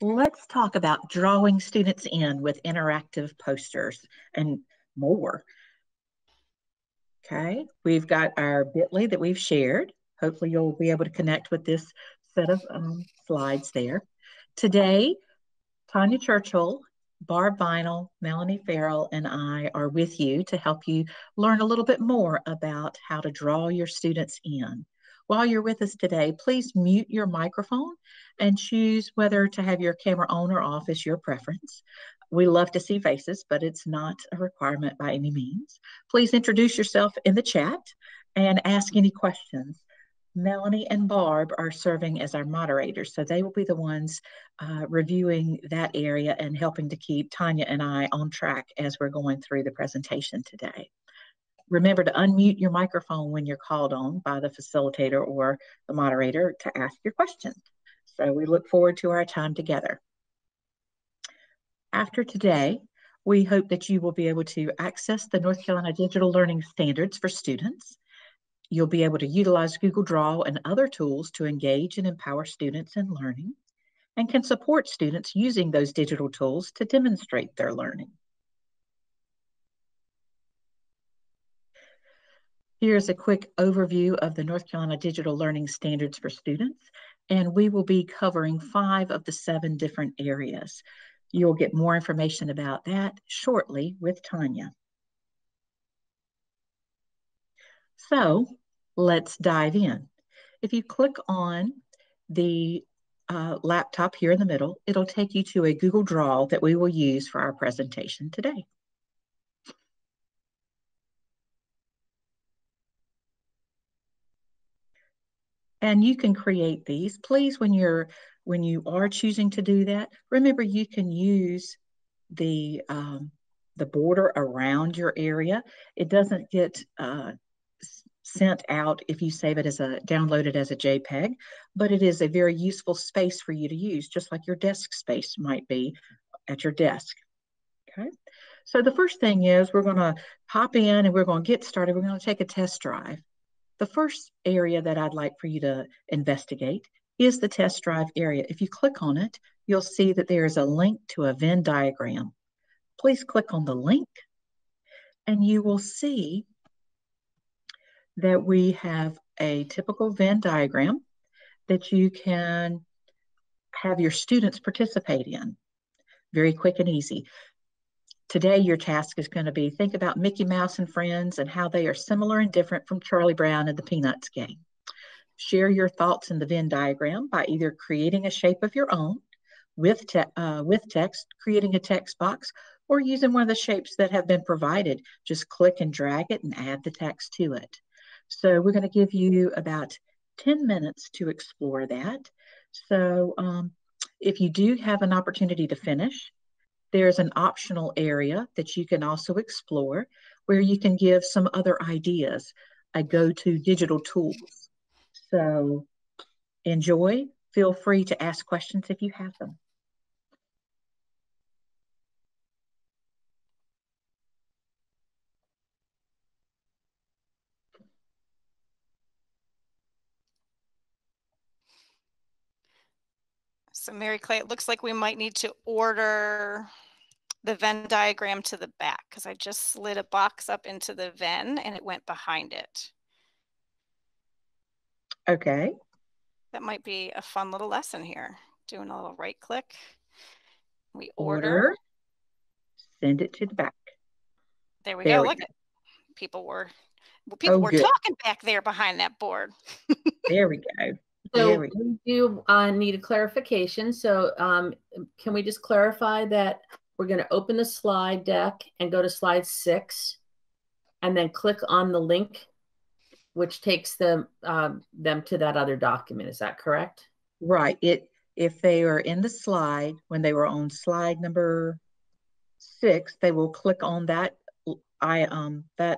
Let's talk about drawing students in with interactive posters and more. Okay, we've got our bit.ly that we've shared. Hopefully you'll be able to connect with this set of slides there. Today, Tanya Churchill, Barb Vinyl, Melanie Farrell, and I are with you to help you learn a little bit more about how to draw your students in. While you're with us today, please mute your microphone and choose whether to have your camera on or off is your preference. We love to see faces, but it's not a requirement by any means. Please introduce yourself in the chat and ask any questions. Melanie and Barb are serving as our moderators, so they will be the ones reviewing that area and helping to keep Tanya and I on track as we're going through the presentation today. Remember to unmute your microphone when you're called on by the facilitator or the moderator to ask your questions. So we look forward to our time together. After today, we hope that you will be able to access the North Carolina Digital Learning Standards for students. You'll be able to utilize Google Draw and other tools to engage and empower students in learning, and can support students using those digital tools to demonstrate their learning. Here's a quick overview of the North Carolina Digital Learning Standards for students, and we will be covering 5 of the 7 different areas. You'll get more information about that shortly with Tanya. So let's dive in. If you click on the laptop here in the middle, it'll take you to a Google Draw that we will use for our presentation today. And you can create these. Please, when you are choosing to do that, remember you can use the border around your area. It doesn't get sent out if you save it download it as a JPEG, but it is a very useful space for you to use, just like your desk space might be at your desk. Okay, so the first thing is we're going to hop in and we're going to get started. We're going to take a test drive. The first area that I'd like for you to investigate is the test drive area. If you click on it, you'll see that there is a link to a Venn diagram. Please click on the link and you will see that we have a typical Venn diagram that you can have your students participate in. Very quick and easy. Today, your task is going to be think about Mickey Mouse and friends and how they are similar and different from Charlie Brown and the Peanuts game. Share your thoughts in the Venn diagram by either creating a shape of your own with text, creating a text box, or using one of the shapes that have been provided. Just click and drag it and add the text to it. So we're going to give you about 10 minutes to explore that. So if you do have an opportunity to finish, there's an optional area that you can also explore where you can give some other ideas, a go-to digital tools. So enjoy. Feel free to ask questions if you have them. So Mary Clay, it looks like we might need to order the Venn diagram to the back because I just slid a box up into the Venn and it went behind it. Okay. That might be a fun little lesson here. Doing a little right click. We Order. Send it to the back. There we go. Look at people were talking back there behind that board. There we go. So we do need a clarification. So can we just clarify that we're going to open the slide deck and go to slide 6 and then click on the link, which takes them to that other document. Is that correct? Right. If they are in the slide, when they were on slide number 6, they will click on that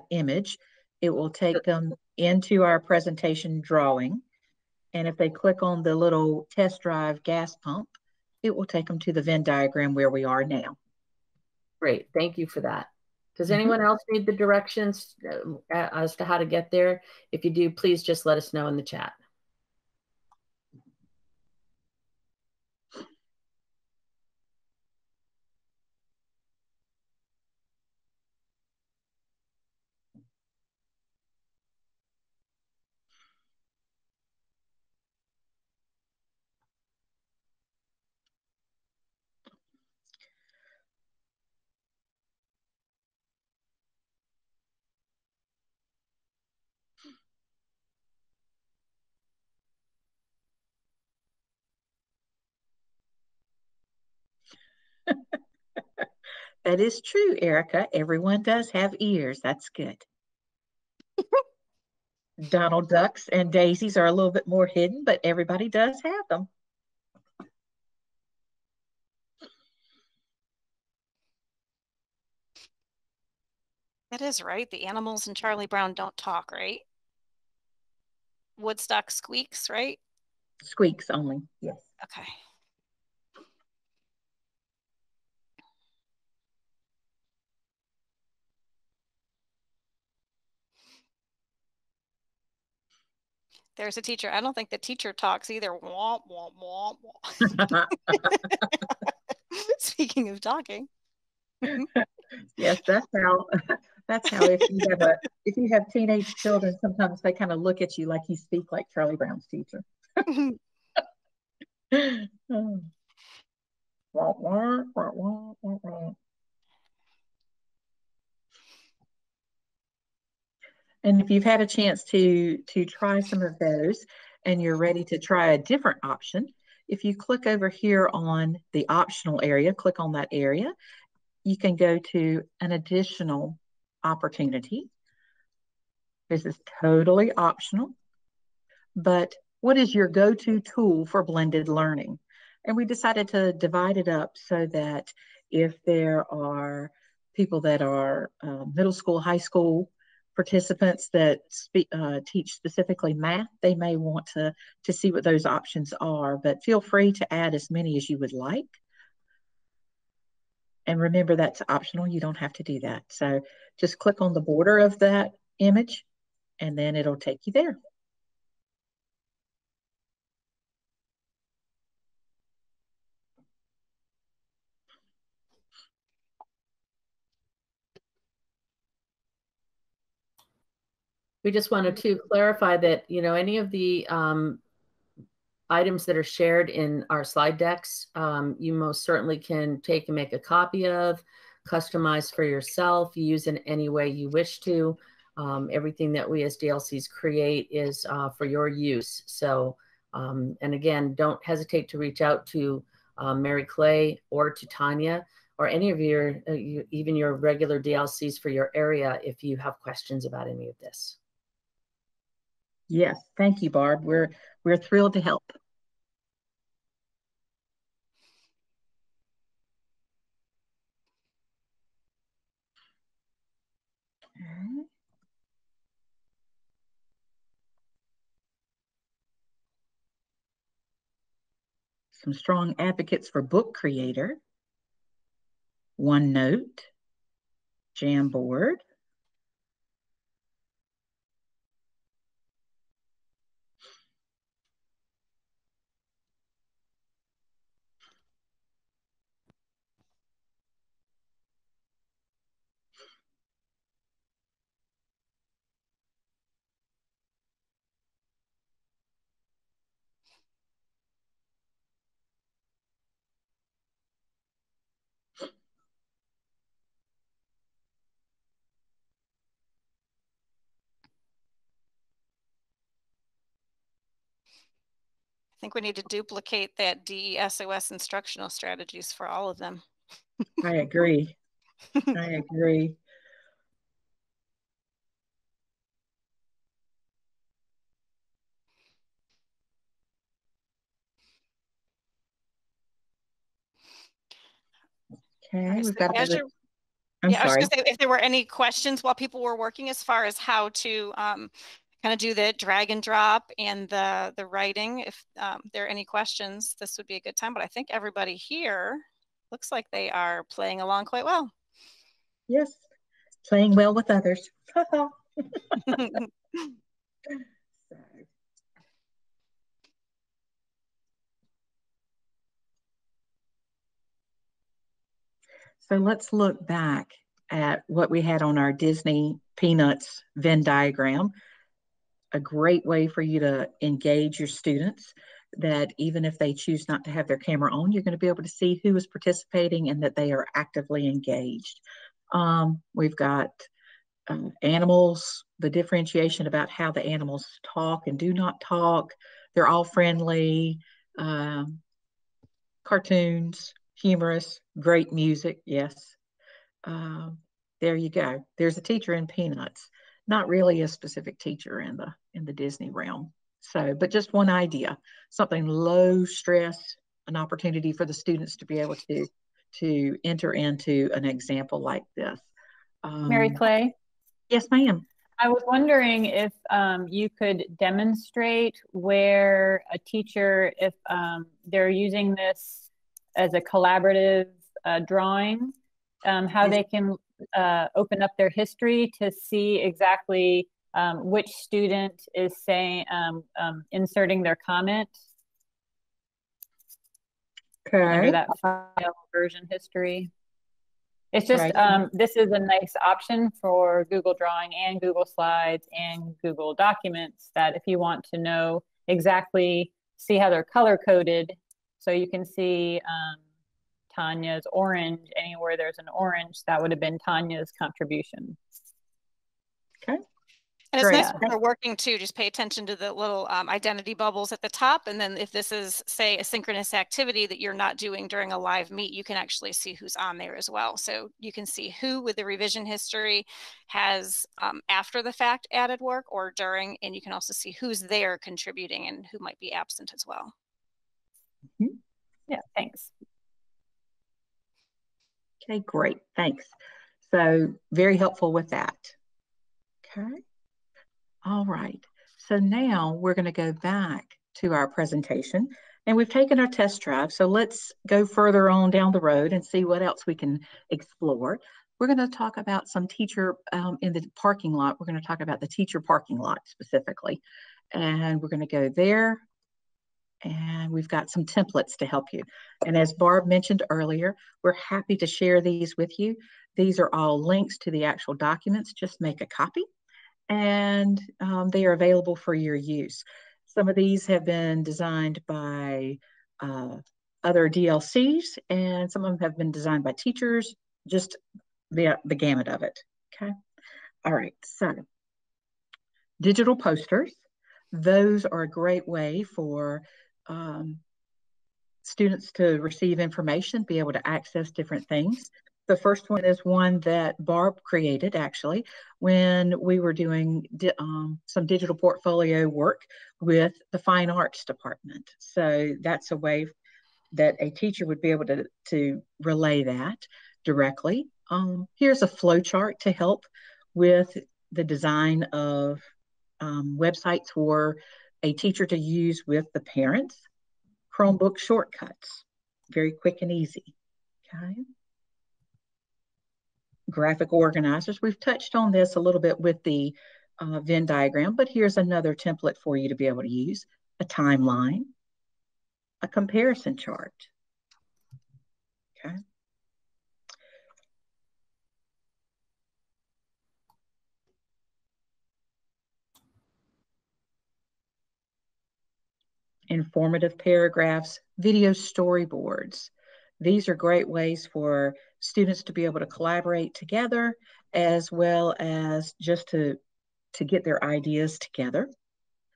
image. It will take them into our presentation drawing. And if they click on the little test drive gas pump, it will take them to the Venn diagram where we are now. Great. Thank you for that. Does anyone else need the directions as to how to get there? If you do, please just let us know in the chat. That is true, Erica. Everyone does have ears. That's good. Donald ducks and daisies are a little bit more hidden, but everybody does have them. That is right. The animals in Charlie Brown don't talk, right? Woodstock squeaks, right? Squeaks only, yes. Okay. There's a teacher. I don't think the teacher talks either. Womp, womp, womp, womp. Speaking of talking. Yes, that's how if you have teenage children, sometimes they kind of look at you like you speak like Charlie Brown's teacher. Oh. And if you've had a chance to try some of those and you're ready to try a different option, if you click over here on the optional area, click on that area, you can go to an additional opportunity. This is totally optional, but what is your go-to tool for blended learning? And we decided to divide it up so that if there are people that are middle school, high school participants that teach specifically math, they may want to see what those options are, but feel free to add as many as you would like. And remember, that's optional. You don't have to do that. So just click on the border of that image and then it'll take you there. We just wanted to clarify that, any of the items that are shared in our slide decks, you most certainly can take and make a copy of, customize for yourself, use in any way you wish to. Everything that we as DLCs create is for your use. So, and again, don't hesitate to reach out to Mary Clay or to Tanya or any of your, even your regular DLCs for your area if you have questions about any of this. Yes, thank you, Barb. We're thrilled to help. Okay. Some strong advocates for Book Creator, OneNote, Jamboard, I think we need to duplicate that DESOS instructional strategies for all of them. I agree. I agree. Okay, right, we've so got I'm I was sorry. going to say if there were any questions while people were working as far as how to kind of do the drag and drop and the writing. If there are any questions, this would be a good time. But I think everybody here looks like they are playing along quite well. Yes, playing well with others. So let's look back at what we had on our Disney Peanuts Venn diagram. A great way for you to engage your students, that even if they choose not to have their camera on, you're going to be able to see who is participating and that they are actively engaged. We've got animals, the differentiation about how the animals talk and do not talk. They're all friendly. Cartoons, humorous, great music. Yes. Um, there you go. There's a teacher in Peanuts. Not really a specific teacher in the Disney realm. So, but just one idea, something low stress, an opportunity for the students to be able to enter into an example like this. Mary Clay, Yes, ma'am. I was wondering if you could demonstrate where a teacher, if they're using this as a collaborative drawing, how they can open up their history to see exactly which student is saying, inserting their comment under that file version history. It's just, this is a nice option for Google Drawing and Google Slides and Google Documents, that if you want to know exactly, see how they're color coded, so you can see Tanya's orange, anywhere there's an orange, that would have been Tanya's contribution. Okay. And it's nice when we're working too, just pay attention to the little identity bubbles at the top. And then if this is, say, a synchronous activity that you're not doing during a live meet, you can actually see who's on there as well. So you can see who with the revision history has after the fact added work or during, and you can also see who's there contributing and who might be absent as well. Mm-hmm. Yeah, thanks. Okay, great, thanks. So very helpful with that. Okay. All right, so now we're going to go back to our presentation, and we've taken our test drive. So let's go further on down the road and see what else we can explore. We're going to talk about some teacher in the parking lot. We're going to talk about the teacher parking lot specifically. And we're going to go there, and we've got some templates to help you. And as Barb mentioned earlier, we're happy to share these with you. These are all links to the actual documents. Just make a copy, and they are available for your use. Some of these have been designed by other DLCs, and some of them have been designed by teachers, just the gamut of it, okay? All right, so digital posters. Those are a great way for students to receive information, be able to access different things. The first one is one that Barb created, actually, when we were doing some digital portfolio work with the Fine Arts Department. So that's a way that a teacher would be able to relay that directly. Here's a flow chart to help with the design of websites for a teacher to use with the parents. Chromebook shortcuts, very quick and easy, okay? Graphic organizers. We've touched on this a little bit with the Venn diagram, but here's another template for you to be able to use. A timeline, a comparison chart, okay? Informative paragraphs, video storyboards. These are great ways for students to be able to collaborate together, as well as just to get their ideas together.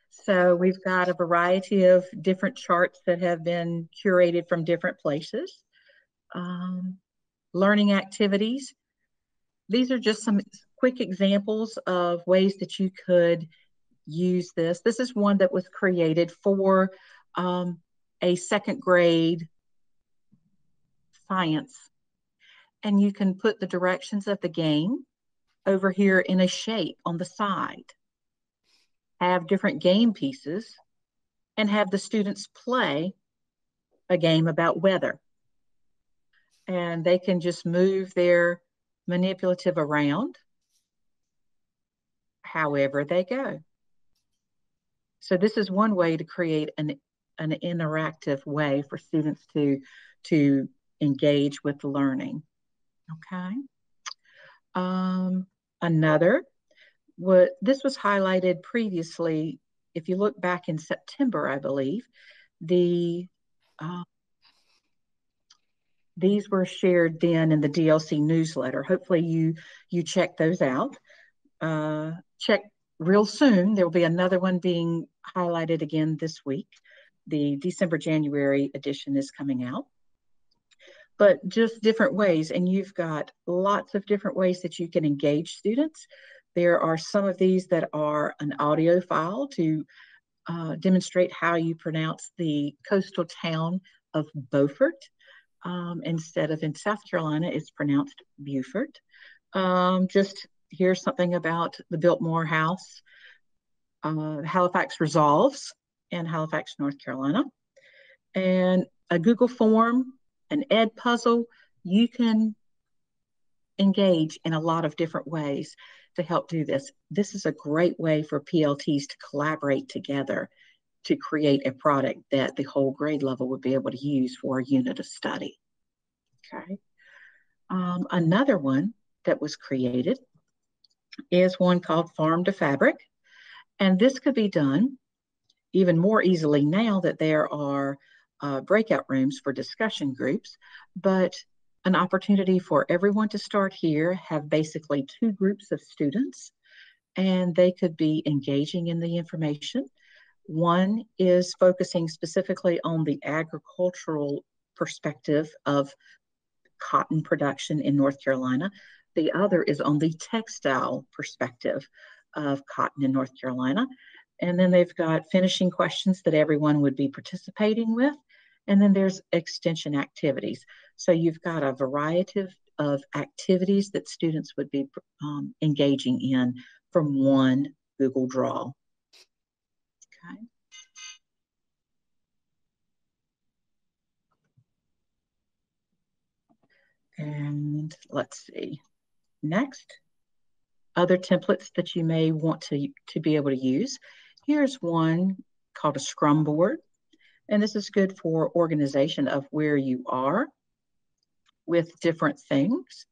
So we've got a variety of different charts that have been curated from different places. Learning activities. These are just some quick examples of ways that you could use this. This is one that was created for a second grade science. And you can put the directions of the game over here in a shape on the side. Have different game pieces and have the students play a game about weather. And they can just move their manipulative around however they go. So this is one way to create an interactive way for students to engage with learning. Okay. Another, this was highlighted previously. If you look back in September, I believe, these were shared then in the DLC newsletter. Hopefully you check those out. Check real soon. There will be another one being highlighted again this week. The December-January edition is coming out. but just different ways. And you've got lots of different ways that you can engage students. There are some of these that are an audio file to demonstrate how you pronounce the coastal town of Beaufort. Instead of in South Carolina, it's pronounced Beaufort. Just here's something about the Biltmore House, Halifax Resolves in Halifax, North Carolina, and a Google form, an ed puzzle. You can engage in a lot of different ways to help do this. This is a great way for PLTs to collaborate together to create a product that the whole grade level would be able to use for a unit of study. Okay. Another one that was created is one called Farm to Fabric. And this could be done even more easily now that there are breakout rooms for discussion groups, but an opportunity for everyone to start here, have basically 2 groups of students, and they could be engaging in the information. One is focusing specifically on the agricultural perspective of cotton production in North Carolina. The other is on the textile perspective of cotton in North Carolina. And then they've got finishing questions that everyone would be participating with. And then there's extension activities. So you've got a variety of activities that students would be engaging in from one Google Draw. Okay. And let's see. Next, other templates that you may want to be able to use. Here's one called a Scrum board. And this is good for organization of where you are with different things.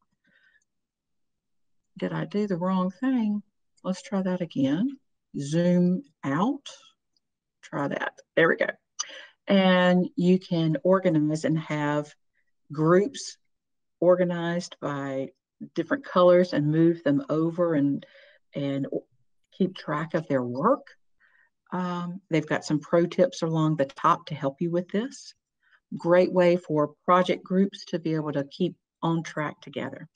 Did I do the wrong thing? Let's try that again. Zoom out. Try that. There we go. And you can organize and have groups organized by different colors and move them over and keep track of their work. They've got some pro tips along the top to help you with this. Great way for project groups to be able to keep on track together.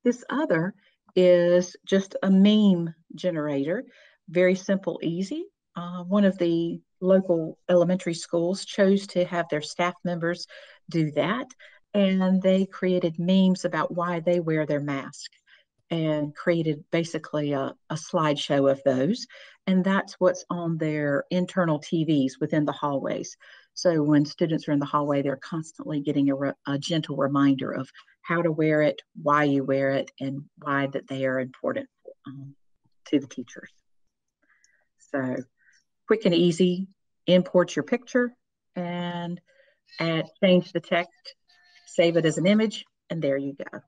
This other is just a meme generator. Very simple, easy. One of the local elementary schools chose to have their staff members do that. And they created memes about why they wear their mask and created basically a slideshow of those. And that's what's on their internal TVs within the hallways. So when students are in the hallway, they're constantly getting a gentle reminder of how to wear it, why you wear it, and why that they are important to the teachers. So quick and easy, import your picture and change the text, save it as an image, and there you go.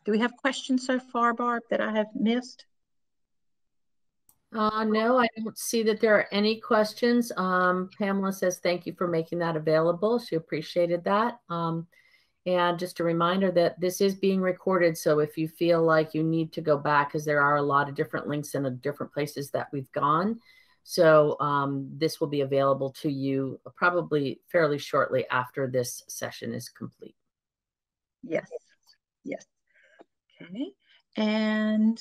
Do we have questions so far, Barb, that I have missed? No, I don't see that there are any questions. Pamela says, thank you for making that available. She appreciated that. And just a reminder that this is being recorded. So if you feel like you need to go back, because there are a lot of different links in the different places that we've gone. So this will be available to you probably fairly shortly after this session is complete. Yes, yes. Okay, and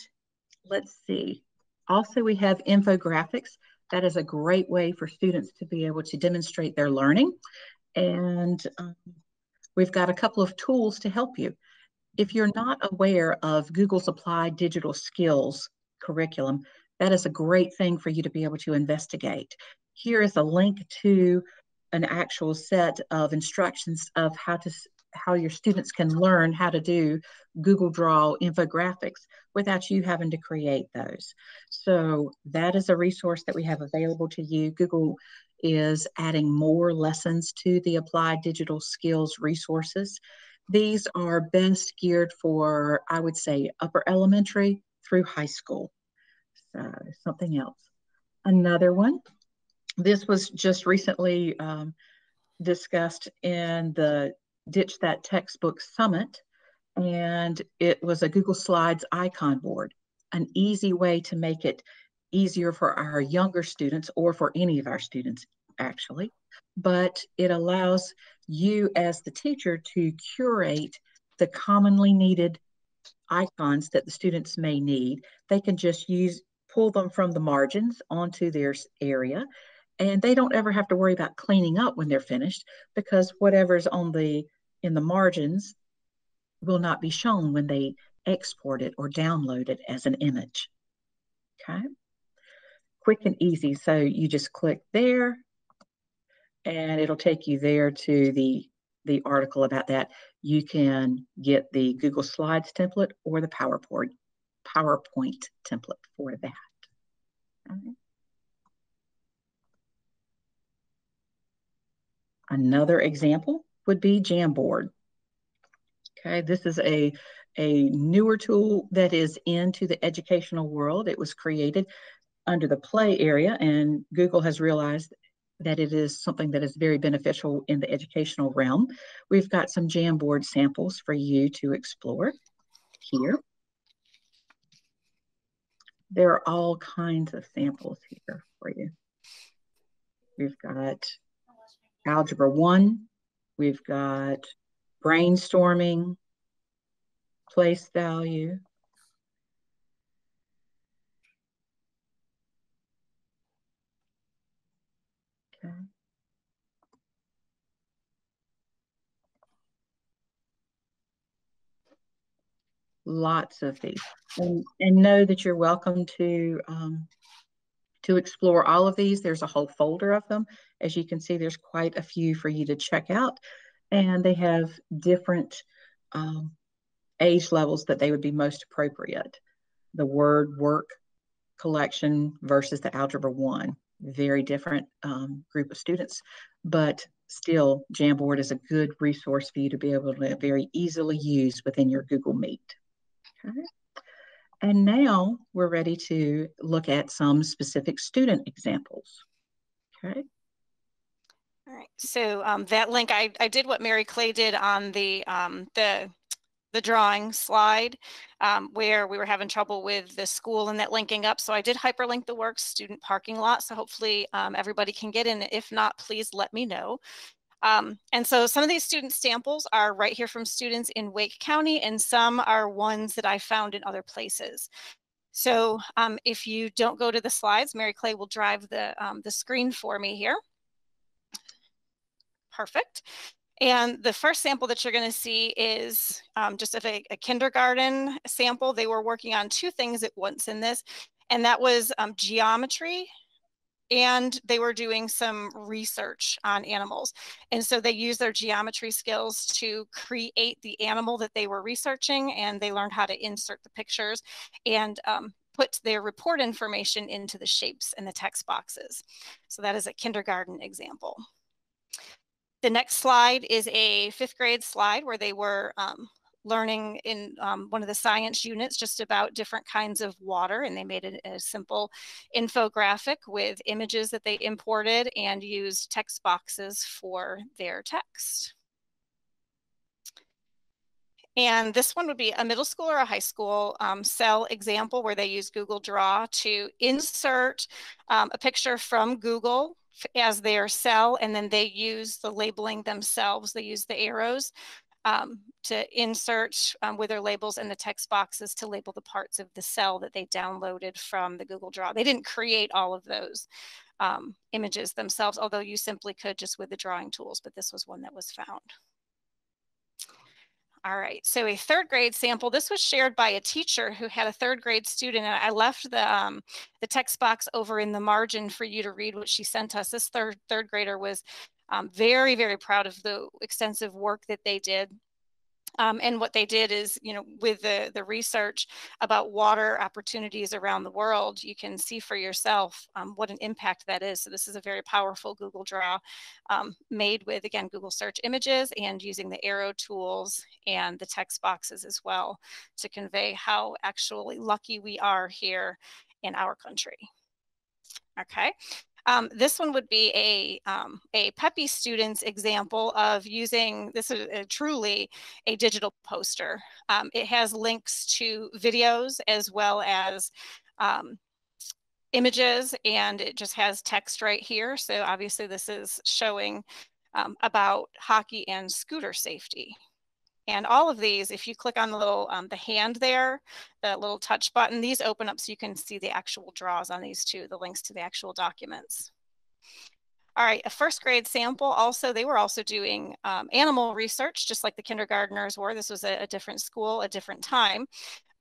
let's see. Also, we have infographics. That is a great way for students to be able to demonstrate their learning. And we've got a couple of tools to help you. If you're not aware of Google's Applied Digital Skills curriculum, that is a great thing for you to be able to investigate. Here is a link to an actual set of instructions of how your students can learn how to do Google Draw infographics without you having to create those. So that is a resource that we have available to you. Google is adding more lessons to the Applied Digital Skills resources. These are best geared for, I would say, upper elementary through high school. So something else. Another one. This was just recently discussed in the Ditch That Textbook Summit, and it was a Google Slides icon board, an easy way to make it easier for our younger students or for any of our students actually, but it allows you as the teacher to curate the commonly needed icons that the students may need. They can just pull them from the margins onto their area, and they don't ever have to worry about cleaning up when they're finished, because whatever's in the margins will not be shown when they export it or download it as an image. Okay, quick and easy. So you just click there and it'll take you there to the article about that. You can get the Google Slides template or the PowerPoint template for that. Okay. Another example would be Jamboard. Okay, this is a newer tool that is into the educational world. It was created under the play area, and Google has realized that it is something that is very beneficial in the educational realm. We've got some Jamboard samples for you to explore here. There are all kinds of samples here for you. We've got Algebra 1, we've got brainstorming, place value. Okay. Lots of these, and know that you're welcome to explore all of these. There's a whole folder of them. As you can see, there's quite a few for you to check out, and they have different age levels that they would be most appropriate. The word work collection versus the Algebra 1, very different group of students, but still Jamboard is a good resource for you to be able to very easily use within your Google Meet. Okay. And now we're ready to look at some specific student examples. Okay. All right. So that link, I did what Mary Clay did on the drawing slide, where we were having trouble with the school and that linking up. So I did hyperlink the work student parking lot. So hopefully everybody can get in. If not, please let me know. And so some of these student samples are right here from students in Wake County, and some are ones that I found in other places. So if you don't go to the slides, Mary Clay will drive the screen for me here. Perfect. And the first sample that you're going to see is just a kindergarten sample. They were working on two things at once in this, and that was geometry, and they were doing some research on animals. And so they used their geometry skills to create the animal that they were researching, and they learned how to insert the pictures and put their report information into the shapes and the text boxes. So that is a kindergarten example. The next slide is a 5th grade slide where they were learning in one of the science units just about different kinds of water, and they made a simple infographic with images that they imported and used text boxes for their text. And this one would be a middle school or a high school cell example where they use Google Draw to insert a picture from Google as their cell, and then they use the labeling themselves. They use the arrows to insert with their labels and the text boxes to label the parts of the cell that they downloaded from the Google Draw. They didn't create all of those images themselves, although you simply could just with the drawing tools, but this was one that was found. All right, so a 3rd grade sample. This was shared by a teacher who had a 3rd grade student, and I left the text box over in the margin for you to read what she sent us. This third grader was very, very proud of the extensive work that they did. And what they did is, you know, with the research about water opportunities around the world, you can see for yourself what an impact that is. So this is a very powerful Google Draw made with, again, Google search images and using the arrow tools and the text boxes as well to convey how actually lucky we are here in our country. Okay. This one would be a Peppy student's example of using, this is truly a digital poster. It has links to videos as well as images, and it just has text right here. So obviously this is showing about hockey and scooter safety. And all of these, if you click on the little, the hand there, the little touch button, these open up so you can see the actual draws on these too, the links to the actual documents. All right, a first grade sample also, they were also doing animal research, just like the kindergartners were. This was a different school, a different time.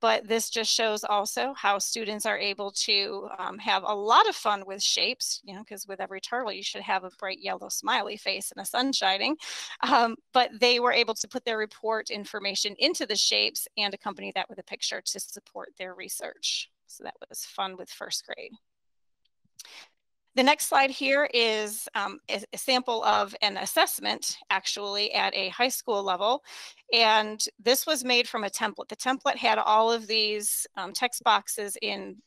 But this just shows also how students are able to have a lot of fun with shapes, you know, because with every turtle, you should have a bright yellow smiley face and a sun shining. But they were able to put their report information into the shapes and accompany that with a picture to support their research. So that was fun with first grade. The next slide here is a sample of an assessment actually at a high school level. And this was made from a template. The template had all of these text boxes in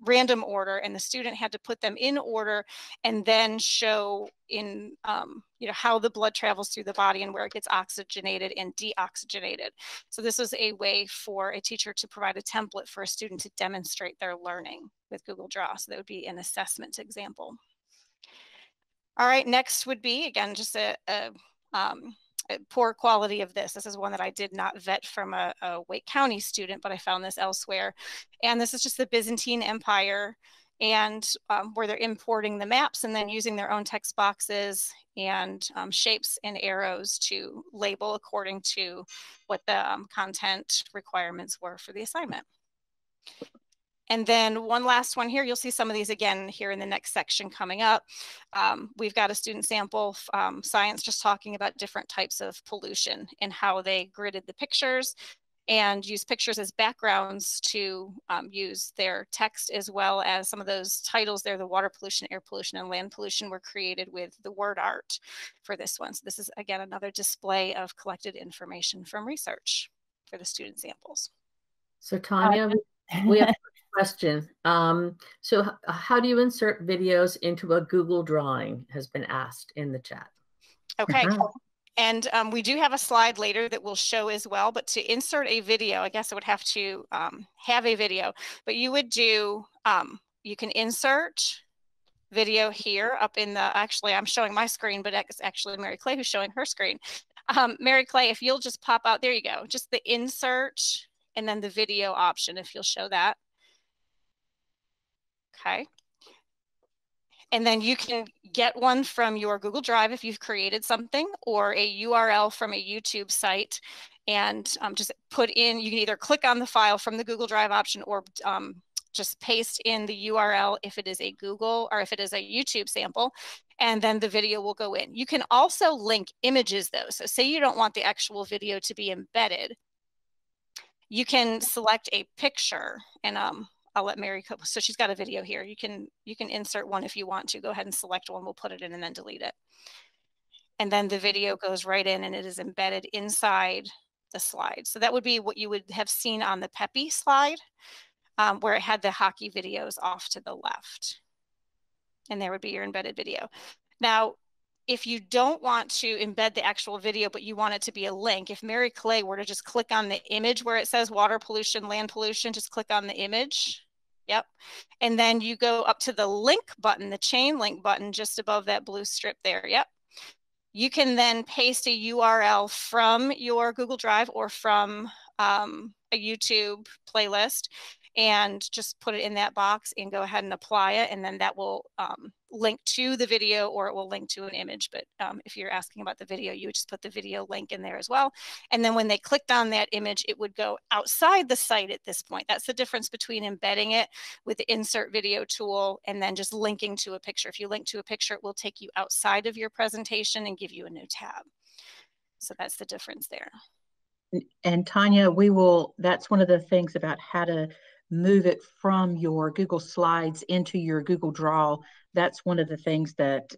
random order, and the student had to put them in order and then show in you know, how the blood travels through the body and where it gets oxygenated and deoxygenated. So this was a way for a teacher to provide a template for a student to demonstrate their learning with Google Draw. So that would be an assessment example. All right, next would be, again, just a poor quality of this. This is one that I did not vet from a Wake County student, but I found this elsewhere. And this is just the Byzantine Empire, and where they're importing the maps and then using their own text boxes and shapes and arrows to label according to what the content requirements were for the assignment. And then one last one here, you'll see some of these again here in the next section coming up. We've got a student sample, science, just talking about different types of pollution and how they gridded the pictures and use pictures as backgrounds to use their text, as well as some of those titles there, the water pollution, air pollution, and land pollution, were created with the word art for this one. So this is, again, another display of collected information from research for the student samples. So Tanya, we have a question. So how do you insert videos into a Google Drawing has been asked in the chat. Okay. And we do have a slide later that will show as well, but to insert a video, I guess I would have to have a video, but you would do, you can insert video here up in the, actually I'm showing my screen, but it's actually Mary Clay who's showing her screen. Mary Clay, if you'll just pop out, there you go, just the insert and then the video option, if you'll show that. Okay. And then you can get one from your Google Drive if you've created something, or a URL from a YouTube site, and just put in, you can either click on the file from the Google Drive option or just paste in the URL if it is a Google or if it is a YouTube sample, and then the video will go in. You can also link images though. So say you don't want the actual video to be embedded, you can select a picture, and I'll let Mary, so she's got a video here. You can insert one if you want to. Go ahead and select one. We'll put it in and then delete it. And then the video goes right in and it is embedded inside the slide. So that would be what you would have seen on the Peppy slide, where it had the hockey videos off to the left. And there would be your embedded video. Now, if you don't want to embed the actual video, but you want it to be a link, if Mary Clay were to just click on the image where it says water pollution, land pollution, just click on the image. Yep. And then you go up to the link button, the chain link button just above that blue strip there. Yep. You can then paste a URL from your Google Drive or from a YouTube playlist and just put it in that box and go ahead and apply it. And then that will link to the video, or it will link to an image. But if you're asking about the video, you would just put the video link in there as well. And then when they clicked on that image, it would go outside the site at this point. That's the difference between embedding it with the insert video tool and then just linking to a picture. If you link to a picture, it will take you outside of your presentation and give you a new tab. So that's the difference there. And Tanya, that's one of the things about how to move it from your Google Slides into your Google Draw. That's one of the things that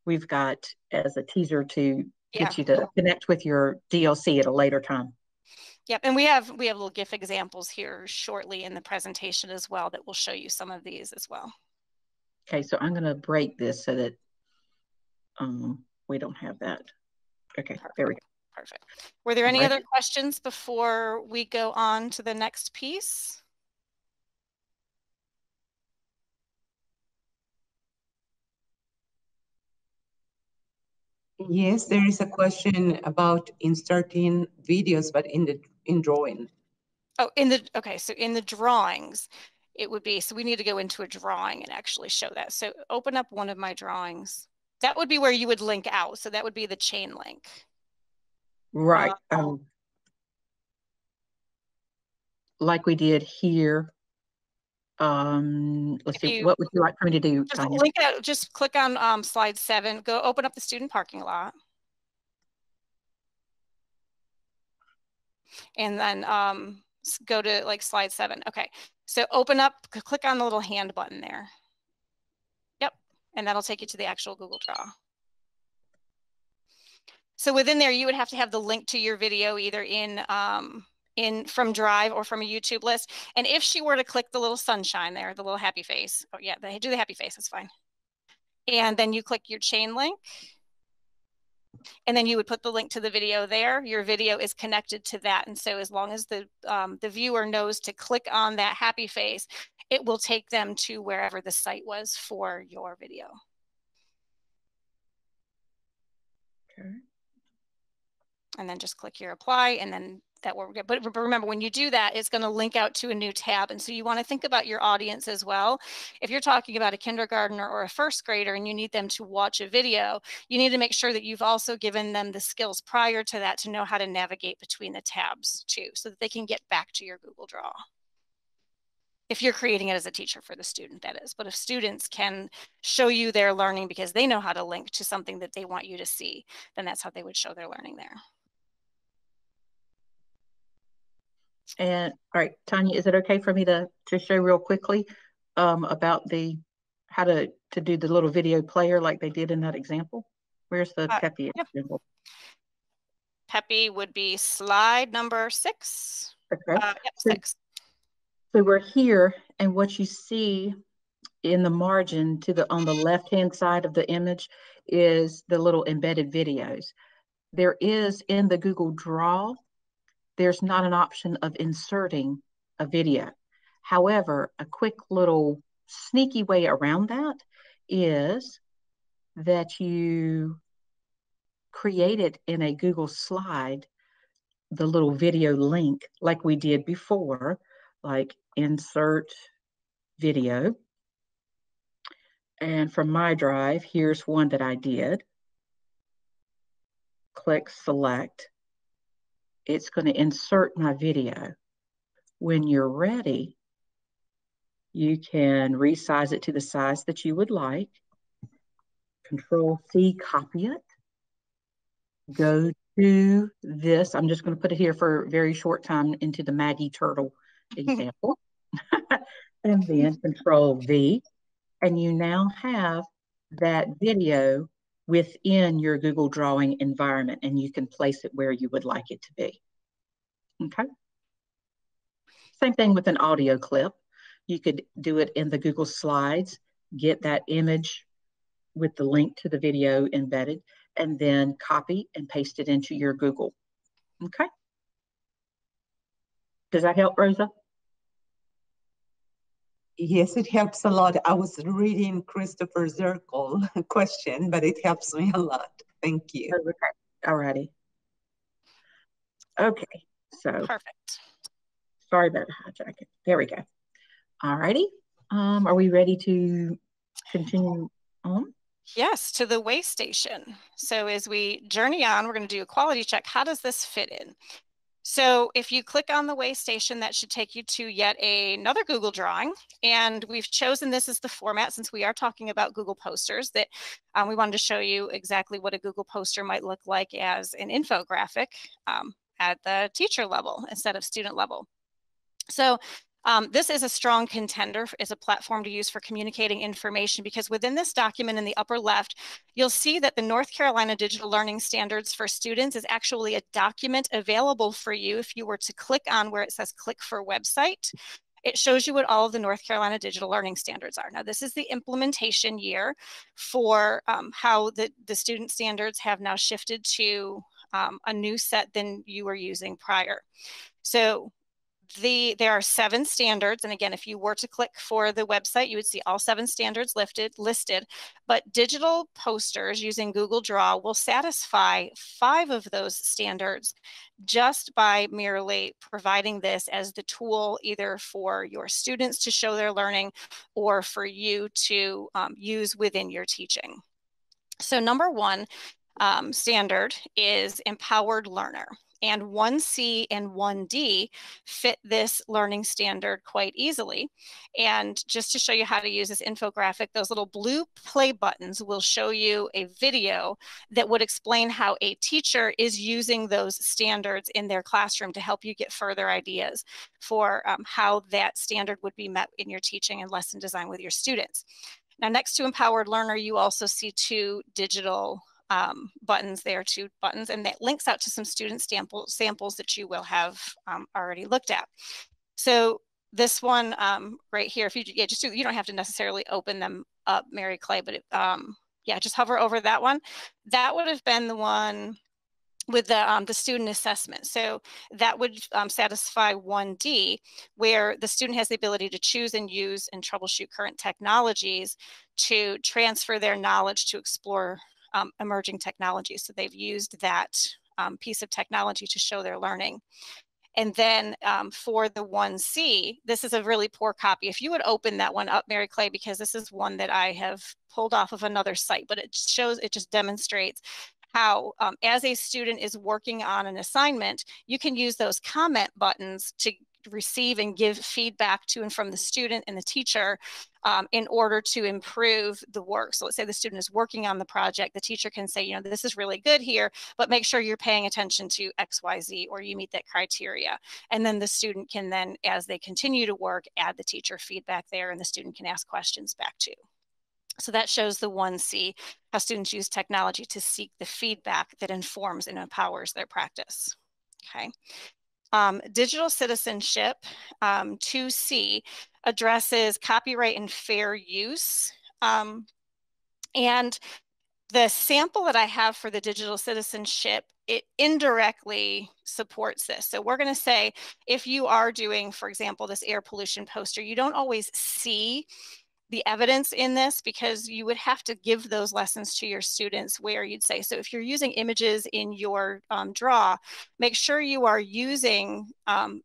we've got as a teaser to get you to connect with your DLC at a later time. Yep, and we have little GIF examples here shortly in the presentation as well that will show you some of these as well. Okay, so I'm going to break this so that we don't have that. Okay, perfect. There we go. Perfect. Were there any other questions before we go on to the next piece? Yes, there is a question about inserting videos, but in drawing. Oh, okay, so in the drawings, it would be, so we need to go into a drawing and actually show that. So open up one of my drawings. That would be where you would link out. So that would be the chain link. Right. Like we did here. Let's see, what would you like for me to do, just Tanya? link out, just click on slide 7, go open up the student parking lot. And then go to like slide 7. Okay, so open up, click on the little hand button there. Yep, and that'll take you to the actual Google Draw. So within there, you would have to have the link to your video either in from Drive or from a YouTube list. And if she were to click the little sunshine there, the little happy face, oh yeah, they do the happy face, that's fine. And then you click your chain link, and then you would put the link to the video there. Your video is connected to that. And so as long as the viewer knows to click on that happy face, it will take them to wherever the site was for your video. Okay. And then just click your apply, and then that will get, but remember, when you do that, it's going to link out to a new tab. And so you want to think about your audience as well. If you're talking about a kindergartner or a first grader and you need them to watch a video, you need to make sure that you've also given them the skills prior to that to know how to navigate between the tabs too, so that they can get back to your Google Draw. If you're creating it as a teacher for the student, that is. But if students can show you their learning because they know how to link to something that they want you to see, then that's how they would show their learning there. And all right, Tanya, is it okay for me to show real quickly about how to do the little video player like they did in that example? Where's the Peppy example? Peppy would be slide number 6. Okay. Yep, 6. So we're here, and what you see in the margin on the left-hand side of the image is the little embedded videos. There is in the Google Draw, there's not an option of inserting a video. However, a quick little sneaky way around that is that you create it in a Google slide, the little video link like we did before, like insert video. And from my drive, here's one that I did. Click select. It's going to insert my video. When you're ready, you can resize it to the size that you would like. Control C, copy it. Go to this. I'm just going to put it here for a very short time into the Maggie Turtle example. And then Control V. And you now have that video within your Google Drawing environment, and you can place it where you would like it to be. Okay. Same thing with an audio clip. You could do it in the Google Slides, get that image with the link to the video embedded, and then copy and paste it into your Google. Okay. Does that help, Rosa? Yes, it helps a lot. I was reading Christopher Zirkle question, but it helps me a lot. Thank you. Okay. All righty. Okay. So perfect. Sorry about the hijacking. There we go. All righty. Are we ready to continue on? Yes, to the way station. So as we journey on, we're going to do a quality check. How does this fit in? So if you click on the way station, that should take you to yet another Google drawing. And we've chosen this as the format, since we are talking about Google posters, that we wanted to show you exactly what a Google poster might look like as an infographic at the teacher level instead of student level. So this is a strong contender as a platform to use for communicating information, because within this document in the upper left, you'll see that the North Carolina Digital Learning Standards for Students is actually a document available for you. If you were to click on where it says click for website, it shows you what all of the North Carolina Digital Learning Standards are. Now, this is the implementation year for how the student standards have now shifted to a new set than you were using prior. So there are 7 standards. And again, if you were to click for the website, you would see all 7 standards listed. But digital posters using Google Draw will satisfy 5 of those standards just by merely providing this as the tool either for your students to show their learning or for you to use within your teaching. So number 1 standard is empowered learner. And 1C and 1D fit this learning standard quite easily. And just to show you how to use this infographic, those little blue play buttons will show you a video that would explain how a teacher is using those standards in their classroom to help you get further ideas for how that standard would be met in your teaching and lesson design with your students. Now, next to empowered learner, you also see 2 digital buttons there, 2 buttons, and that links out to some student samples that you will have already looked at. So this one right here, if you just do, you don't have to necessarily open them up, Mary Clay, but yeah, just hover over that one. That would have been the one with the student assessment. So that would satisfy 1D, where the student has the ability to choose and use and troubleshoot current technologies to transfer their knowledge to explore emerging technologies. So they've used that piece of technology to show their learning. And then for the 1C, this is a really poor copy. If you would open that one up, Mary Clay, because this is one that I have pulled off of another site, but it just demonstrates how as a student is working on an assignment, you can use those comment buttons to receive and give feedback to and from the student and the teacher in order to improve the work. So let's say the student is working on the project, the teacher can say, you know, this is really good here, but make sure you're paying attention to X, Y, Z, or you meet that criteria. And then the student can then, as they continue to work, add the teacher feedback there, and the student can ask questions back too. So that shows the 1C, how students use technology to seek the feedback that informs and empowers their practice. Okay. Digital citizenship, 2C, addresses copyright and fair use. And the sample that I have for the digital citizenship, it indirectly supports this. So we're going to say, if you are doing, for example, this air pollution poster, you don't always see the evidence in this because you would have to give those lessons to your students where you'd say, so if you're using images in your draw, make sure you are using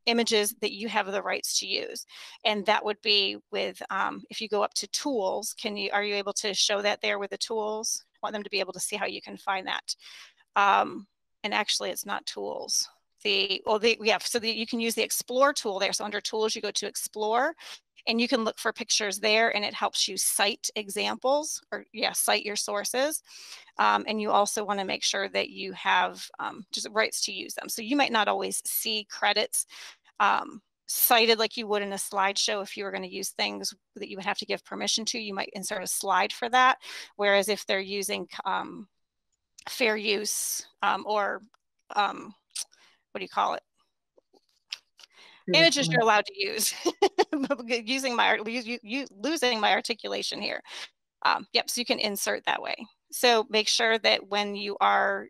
images that you have the rights to use. And that would be with, if you go up to tools, are you able to show that there with the tools? I want them to be able to see how you can find that. And actually it's not tools. So you can use the explore tool there. So under tools, you go to explore, and you can look for pictures there, and it helps you cite examples or cite your sources. And you also want to make sure that you have just rights to use them. So you might not always see credits cited like you would in a slideshow. If you were going to use things that you would have to give permission to, you might insert a slide for that. Whereas if they're using fair use or what do you call it? Images you're allowed to use. Losing my articulation here. Yep, so you can insert that way. So make sure that when you are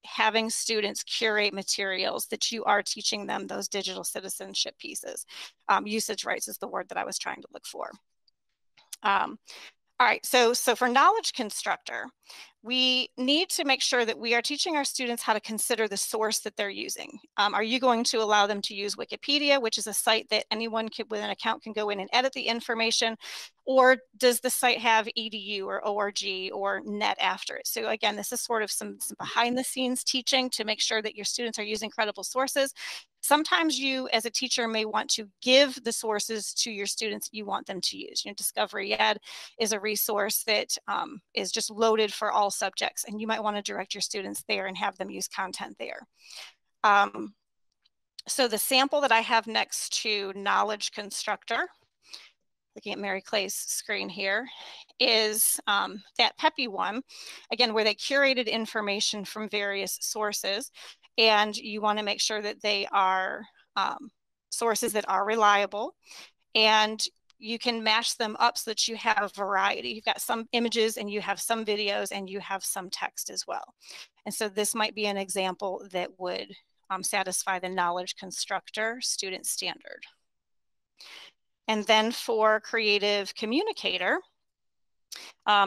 having students curate materials, that you are teaching them those digital citizenship pieces. Usage rights is the word that I was trying to look for. All right, so for Knowledge Constructor, we need to make sure that we are teaching our students how to consider the source that they're using. Are you going to allow them to use Wikipedia, which is a site that anyone with an account can go in and edit the information? Or does the site have edu or org or net after it? So again, this is sort of some behind the scenes teaching to make sure that your students are using credible sources. Sometimes you as a teacher may want to give the sources to your students you want them to use. You know, Discovery Ed is a resource that is just loaded for all subjects, and you might want to direct your students there and have them use content there. So the sample that I have next to Knowledge Constructor, looking at Mary Clay's screen here, is that Peppy one, again, where they curated information from various sources. And you want to make sure that they are sources that are reliable, and you can mash them up so that you have variety. You've got some images and you have some videos and you have some text as well. And so this might be an example that would satisfy the knowledge constructor student standard. And then for creative communicator,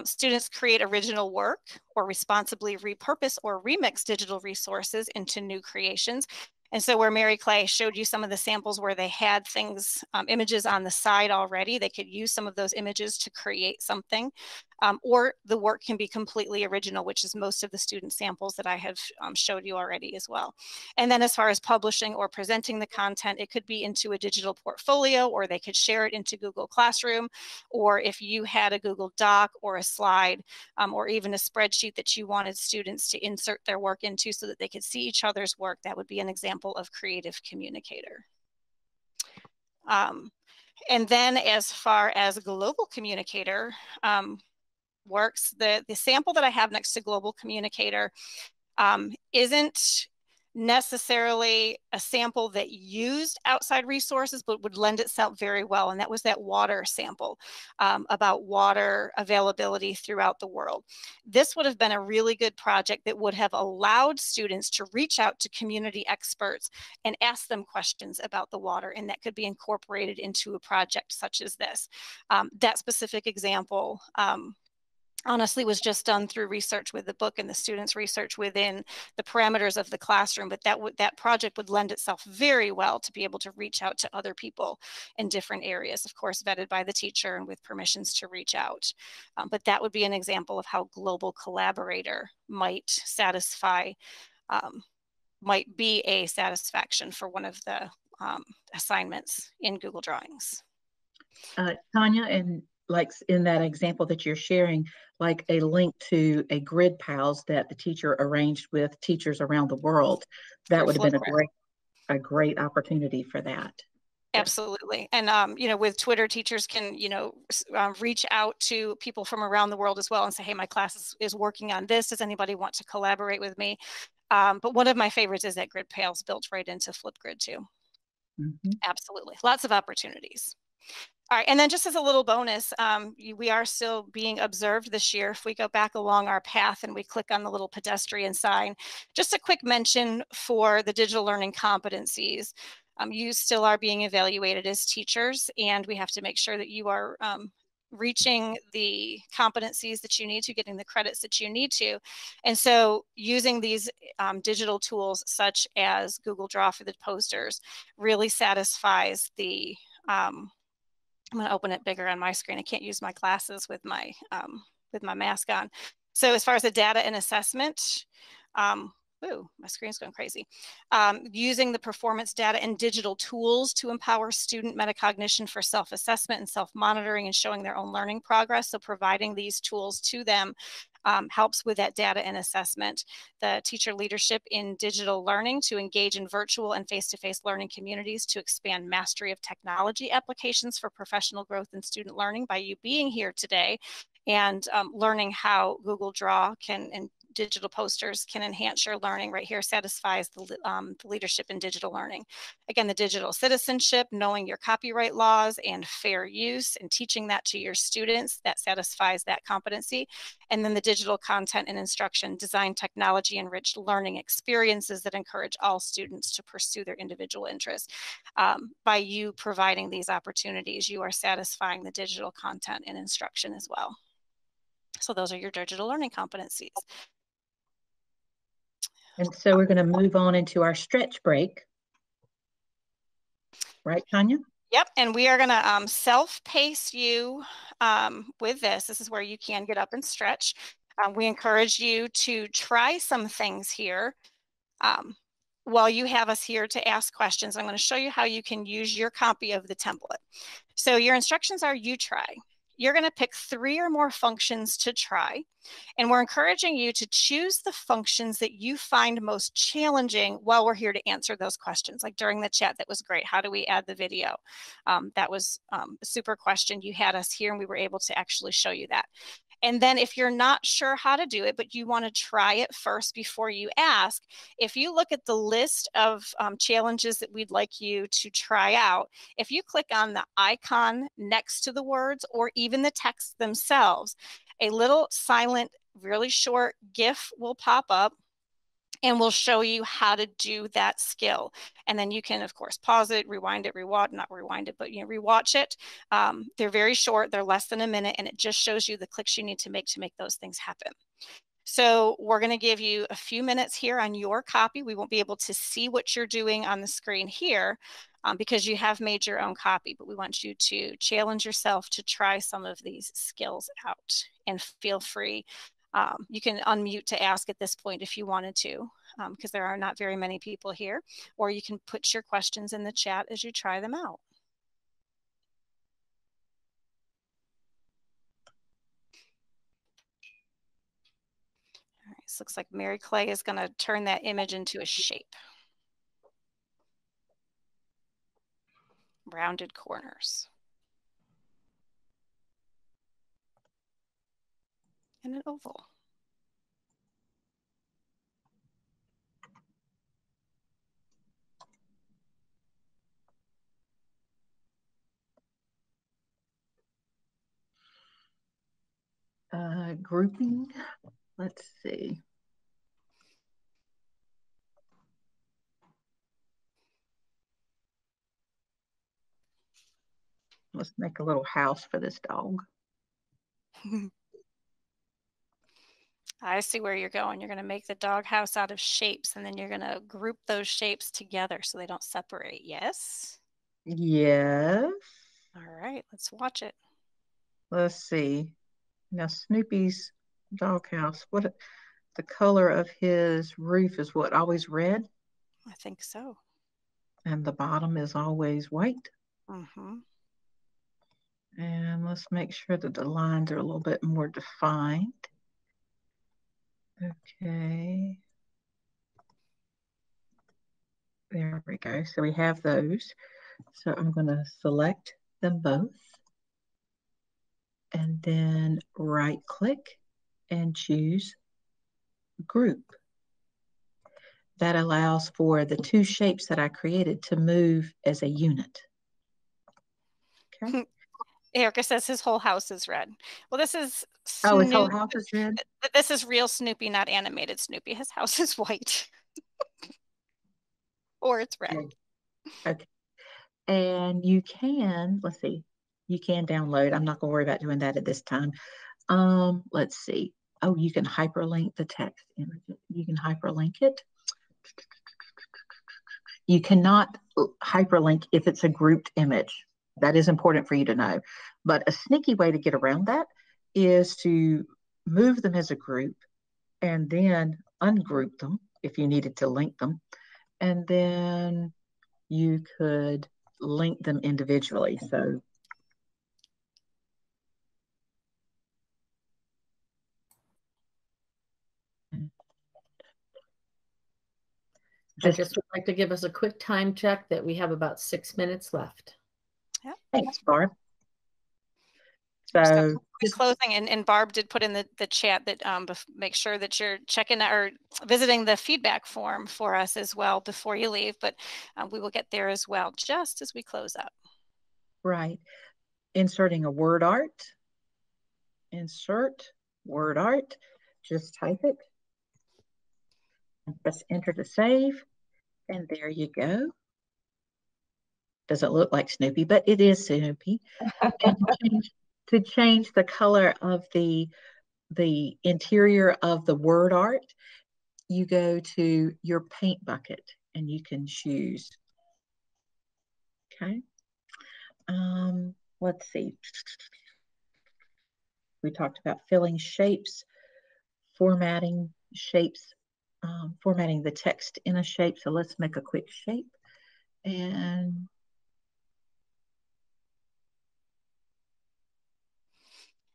students create original work or responsibly repurpose or remix digital resources into new creations. And so where Mary Clay showed you some of the samples where they had things, images on the side already, they could use some of those images to create something. Or the work can be completely original, which is most of the student samples that I have showed you already as well. And then as far as publishing or presenting the content, it could be into a digital portfolio, or they could share it into Google Classroom, or if you had a Google Doc or a slide, or even a spreadsheet that you wanted students to insert their work into so that they could see each other's work, that would be an example of creative communicator. And then as far as global communicator, works, the sample that I have next to global communicator isn't necessarily a sample that used outside resources, but would lend itself very well. And that was that water sample about water availability throughout the world. This would have been a really good project that would have allowed students to reach out to community experts and ask them questions about the water. And that could be incorporated into a project such as this. That specific example honestly was just done through research with the book and the students' research within the parameters of the classroom, but that project would lend itself very well to be able to reach out to other people in different areas, of course, vetted by the teacher and with permissions to reach out. But that would be an example of how global collaborator might satisfy, might be a satisfaction for one of the assignments in Google Drawings. Tanya, and like in that example that you're sharing, like a link to a grid pals that the teacher arranged with teachers around the world, that would have been a great opportunity for that. Absolutely. And, you know, with Twitter, teachers can, you know, reach out to people from around the world as well and say, hey, my class is working on this. Does anybody want to collaborate with me? But one of my favorites is that grid pals built right into Flipgrid too. Mm-hmm. Absolutely. Lots of opportunities. All right, and then just as a little bonus, we are still being observed this year. If we go back along our path and we click on the little pedestrian sign, just a quick mention for the digital learning competencies. You still are being evaluated as teachers, and we have to make sure that you are reaching the competencies that you need to, getting the credits that you need to. And so using these digital tools such as Google Draw for the posters really satisfies the I'm going to open it bigger on my screen. I can't use my glasses with my mask on. So as far as the data and assessment, ooh, my screen's going crazy. Using the performance data and digital tools to empower student metacognition for self-assessment and self-monitoring and showing their own learning progress. So providing these tools to them helps with that data and assessment. The teacher leadership in digital learning to engage in virtual and face-to-face learning communities to expand mastery of technology applications for professional growth and student learning by you being here today and learning how Google Draw and digital posters can enhance your learning. Right here satisfies the leadership in digital learning. Again, the digital citizenship, knowing your copyright laws and fair use and teaching that to your students, that satisfies that competency. And then the digital content and instruction, design technology enriched learning experiences that encourage all students to pursue their individual interests. By you providing these opportunities, you are satisfying the digital content and instruction as well. So those are your digital learning competencies. And so we're going to move on into our stretch break. Right, Tanya? Yep, and we are going to self-pace you with this. This is where you can get up and stretch. We encourage you to try some things here while you have us here to ask questions. I'm going to show you how you can use your copy of the template. So your instructions are you try. You're going to pick 3 or more functions to try. And we're encouraging you to choose the functions that you find most challenging while we're here to answer those questions. Like during the chat, that was great. How do we add the video? That was a super question. You had us here and we were able to actually show you that. And then if you're not sure how to do it, but you want to try it first before you ask, if you look at the list of challenges that we'd like you to try out, if you click on the icon next to the words or even the text themselves, a little silent, really short GIF will pop up. and we'll show you how to do that skill. And then you can, of course, pause it, rewind it, not rewind it, but rewatch it. They're very short, they're less than a minute, and it just shows you the clicks you need to make those things happen. So we're going to give you a few minutes here on your copy. We won't be able to see what you're doing on the screen here because you have made your own copy, but we want you to challenge yourself to try some of these skills out, and feel free. You can unmute to ask at this point if you wanted to, because there are not very many people here, or you can put your questions in the chat as you try them out. All right, so looks like Mary Clay is going to turn that image into a shape. Rounded corners. And an oval. Grouping, let's see. Let's make a little house for this dog. I see where you're going. You're going to make the dog house out of shapes, and then you're going to group those shapes together so they don't separate. Yes? Yes. All right, let's watch it. Let's see. Now Snoopy's doghouse, what the color of his roof is what, always red? I think so. And the bottom is always white. Mm-hmm. And let's make sure that the lines are a little bit more defined. Okay. There we go. So we have those. So I'm going to select them both. And then right click and choose group. That allows for the two shapes that I created to move as a unit. Okay. Erica says his whole house is red. Well, this is Snoopy. Oh, his whole house is red? This is real Snoopy, not animated Snoopy. His house is white. Or it's red. Okay. And you can, let's see, you can download. I'm not going to worry about doing that at this time. Let's see. Oh, you can hyperlink the text image. You can hyperlink it. You cannot hyperlink if it's a grouped image. That is important for you to know. But a sneaky way to get around that is to move them as a group and then ungroup them if you needed to link them. And then you could link them individually. So I just would like to give us a quick time check that we have about 6 minutes left. Yeah. Thanks, Barb. So closing, and Barb did put in the chat that make sure that you're checking or visiting the feedback form for us as well before you leave, but we will get there as well just as we close up. Right. Inserting a word art. Insert word art. Just type it. And press enter to save. And there you go. Doesn't look like Snoopy, but it is Snoopy. And to change the color of the interior of the word art, you go to your paint bucket and you can choose. Okay. Let's see. We talked about filling shapes, formatting shapes, formatting the text in a shape. So let's make a quick shape. And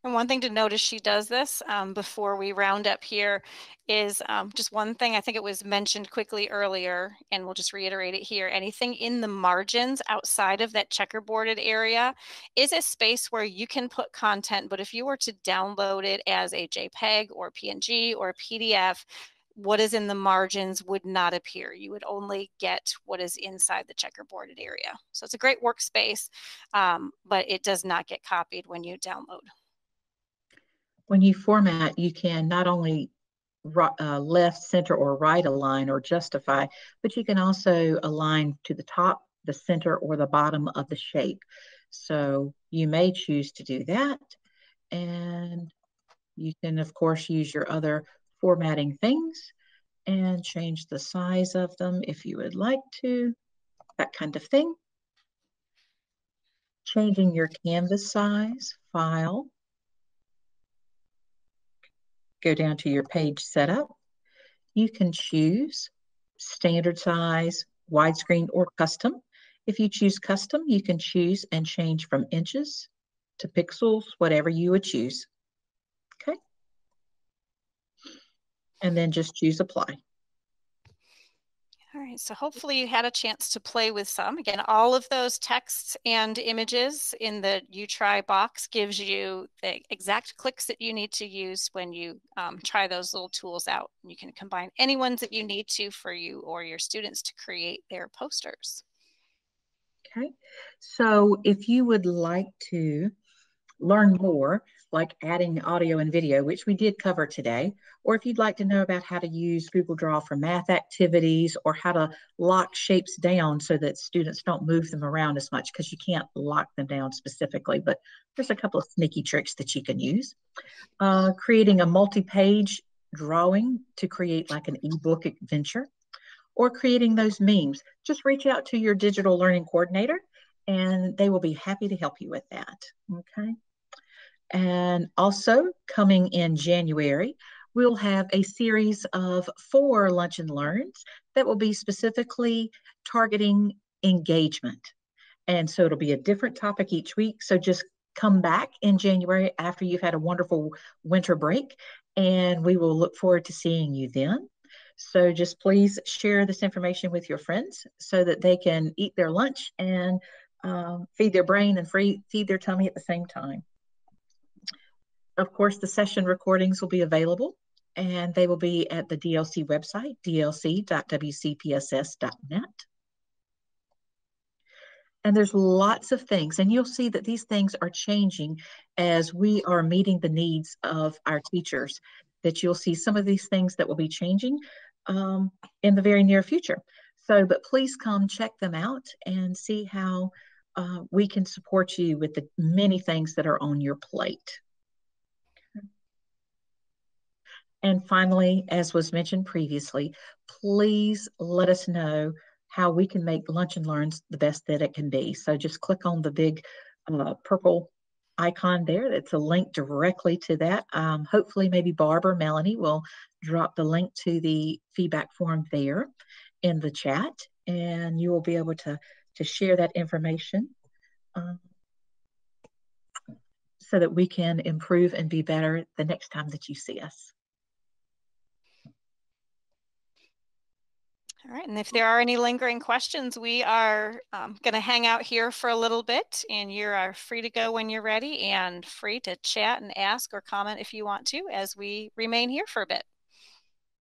one thing to notice she does this before we round up here is just one thing. I think it was mentioned quickly earlier, and we'll just reiterate it here. Anything in the margins outside of that checkerboarded area is a space where you can put content, but if you were to download it as a JPEG or PNG or PDF, what is in the margins would not appear. You would only get what is inside the checkerboarded area. So it's a great workspace, but it does not get copied when you download. When you format, you can not only left, center, or right align or justify, but you can also align to the top, the center, or the bottom of the shape. So you may choose to do that. And you can, of course, use your other formatting things and change the size of them if you would like to, that kind of thing. Changing your canvas size, file, go down to your page setup. You can choose standard size, widescreen, or custom. If you choose custom, you can choose and change from inches to pixels, whatever you would choose. Okay. And then just choose apply. All right, so hopefully you had a chance to play with some. Again, all of those texts and images in the You Try box gives you the exact clicks that you need to use when you try those little tools out. You can combine any ones that you need to for you or your students to create their posters. Okay, so if you would like to learn more, like adding audio and video, which we did cover today, or if you'd like to know about how to use Google Draw for math activities or how to lock shapes down so that students don't move them around as much, because you can't lock them down specifically, but there's a couple of sneaky tricks that you can use. Creating a multi-page drawing to create like an ebook adventure, or creating those memes. Just reach out to your digital learning coordinator and they will be happy to help you with that. Okay. And also coming in January, we'll have a series of 4 lunch and learns that will be specifically targeting engagement. And so it'll be a different topic each week. So just come back in January after you've had a wonderful winter break, and we will look forward to seeing you then. So just please share this information with your friends so that they can eat their lunch and feed their brain and feed their tummy at the same time. Of course, the session recordings will be available, and they will be at the DLC website, dlc.wcpss.net. And there's lots of things, and you'll see that these things are changing as we are meeting the needs of our teachers, that you'll see some of these things that will be changing in the very near future. So, but please come check them out and see how we can support you with the many things that are on your plate. And finally, as was mentioned previously, please let us know how we can make Lunch and Learns the best that it can be. So just click on the big purple icon there. That's a link directly to that. Hopefully maybe Barb or Melanie will drop the link to the feedback form there in the chat, and you will be able to share that information so that we can improve and be better the next time that you see us. All right, and if there are any lingering questions, we are going to hang out here for a little bit, and you are free to go when you're ready and free to chat and ask or comment if you want to as we remain here for a bit.